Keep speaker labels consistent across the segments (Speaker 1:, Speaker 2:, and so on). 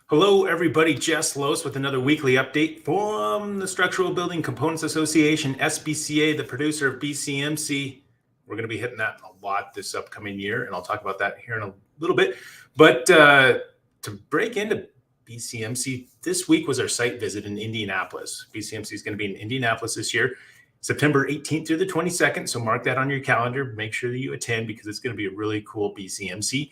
Speaker 1: Hello, everybody. Jess Los with another weekly update from the Structural Building Components Association, SBCA, the producer of BCMC. We're going to be hitting that a lot this upcoming year, and I'll talk about that here in a little bit. But to break into BCMC, this week was our site visit in Indianapolis. BCMC is going to be in Indianapolis this year, September 18th through the 22nd. So mark that on your calendar. Make sure that you attend because it's going to be a really cool BCMC.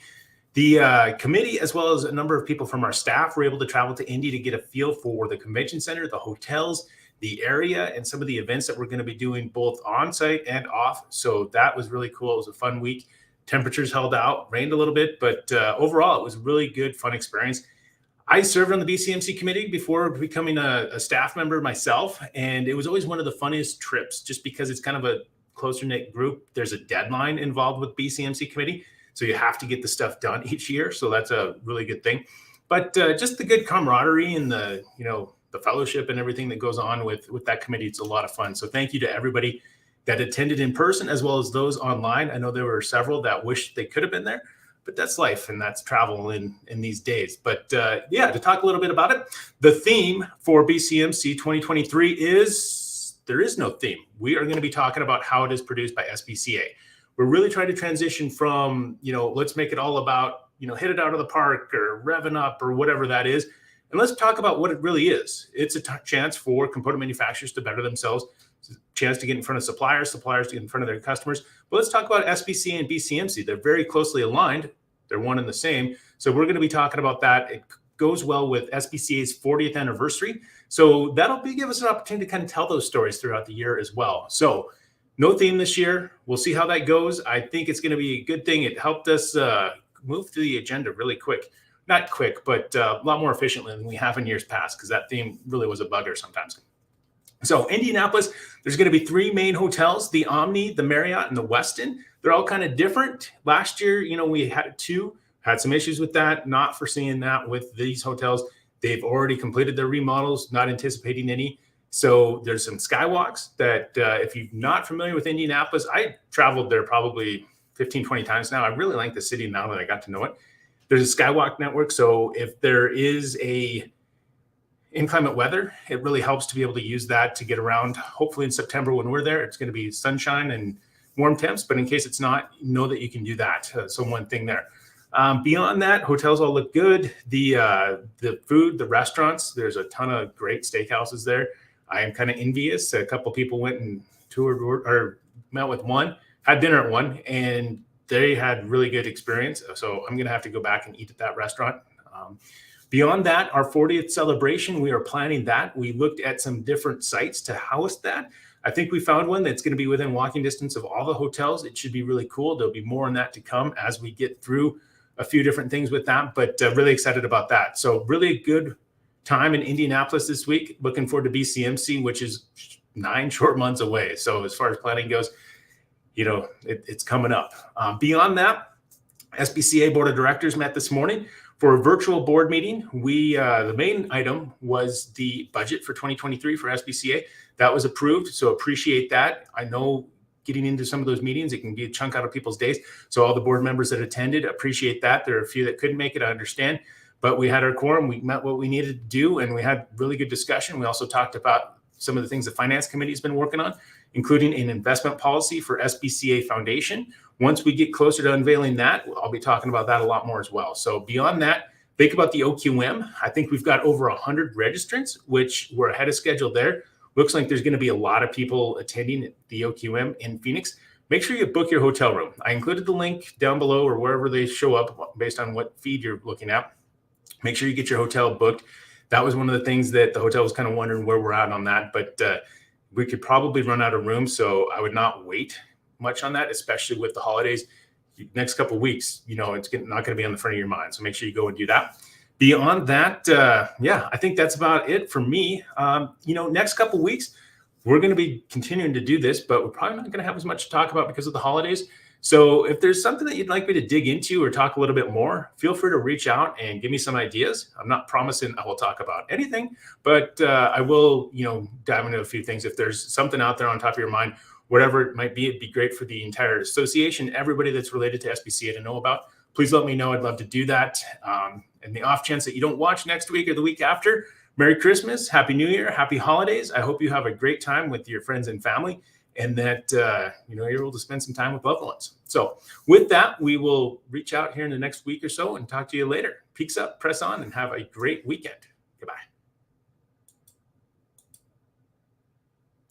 Speaker 1: The committee, as well as a number of people from our staff, were able to travel to Indy to get a feel for the convention center, the hotels, the area, and some of the events that we're going to be doing both on site and off. So that was really cool. It was a fun week. Temperatures held out, rained a little bit, but overall, it was a really good, fun experience. I served on the BCMC committee before becoming a staff member myself, and it was always one of the funniest trips just because it's kind of a closer-knit group. There's a deadline involved with BCMC committee. So you have to get the stuff done each year. So that's a really good thing. But just the good camaraderie and the fellowship and everything that goes on with that committee, it's a lot of fun. So thank you to everybody that attended in person as well as those online. I know there were several that wished they could have been there, but that's life and that's travel in these days. But to talk a little bit about it, the theme for BCMC 2023 is there is no theme. We are going to be talking about how it is produced by SBCA. We're really trying to transition from, let's make it all about, hit it out of the park or revving up or whatever that is. And let's talk about what it really is. It's a chance for component manufacturers to better themselves. It's a chance to get in front of suppliers to get in front of their customers. But let's talk about SBCA and BCMC. They're very closely aligned. They're one and the same. So we're going to be talking about that. It goes well with SBCA's 40th anniversary. So that'll give us an opportunity to kind of tell those stories throughout the year as well. So no theme this year. We'll see how that goes. I think it's going to be a good thing. It helped us move through the agenda really quick. Not quick, but a lot more efficiently than we have in years past because that theme really was a bugger sometimes. So Indianapolis, there's going to be 3 main hotels, the Omni, the Marriott, and the Westin. They're all kind of different. Last year, we had 2, had some issues with that, not foreseeing that with these hotels. They've already completed their remodels, not anticipating any. So there's some skywalks that if you're not familiar with Indianapolis, I traveled there probably 15, 20 times now. I really like the city now that I got to know it. There's a skywalk network. So if there is a inclement weather, it really helps to be able to use that to get around. Hopefully in September when we're there, it's going to be sunshine and warm temps. But in case it's not, know that you can do that. So one thing there. Beyond that, hotels all look good. The food, the restaurants, there's a ton of great steakhouses there. I am kind of envious. A couple people went and toured or met with one, had dinner at one, and they had really good experience. So I'm going to have to go back and eat at that restaurant. Beyond that, our 40th celebration, we are planning that. We looked at some different sites to house that. I think we found one that's going to be within walking distance of all the hotels. It should be really cool. There'll be more on that to come as we get through a few different things with that, but really excited about that. So really good time in Indianapolis this week. Looking forward to BCMC, which is 9 short months away. So as far as planning goes, it's coming up. Beyond that, SBCA Board of Directors met this morning for a virtual board meeting. The main item was the budget for 2023 for SBCA. That was approved, so appreciate that. I know getting into some of those meetings, it can be a chunk out of people's days. So all the board members that attended, appreciate that. There are a few that couldn't make it, I understand. But we had our quorum, we met what we needed to do, and we had really good discussion. We also talked about some of the things the Finance Committee has been working on, including an investment policy for SBCA Foundation. Once we get closer to unveiling that, I'll be talking about that a lot more as well. So beyond that, think about the OQM. I think we've got over 100 registrants, which we're ahead of schedule there. Looks like there's going to be a lot of people attending the OQM in Phoenix. Make sure you book your hotel room. I included the link down below or wherever they show up based on what feed you're looking at. Make sure you get your hotel booked. That was one of the things that the hotel was kind of wondering where we're at on that, but we could probably run out of room. So I would not wait much on that, especially with the holidays. Next couple of weeks, it's not going to be on the front of your mind. So make sure you go and do that. Beyond that, I think that's about it for me. Next couple of weeks, we're going to be continuing to do this, but we're probably not going to have as much to talk about because of the holidays. So if there's something that you'd like me to dig into or talk a little bit more, feel free to reach out and give me some ideas. I'm not promising I will talk about anything, but I will, dive into a few things. If there's something out there on top of your mind, whatever it might be, it'd be great for the entire association, everybody that's related to SBCA to know about. please let me know. I'd love to do that. And the off chance that you don't watch next week or the week after, Merry Christmas, Happy New Year, Happy Holidays. I hope you have a great time with your friends and family, and that you're able to spend some time with loved ones. So with that, we will reach out here in the next week or so and talk to you later. Peaks up, press on, and have a great weekend. Goodbye.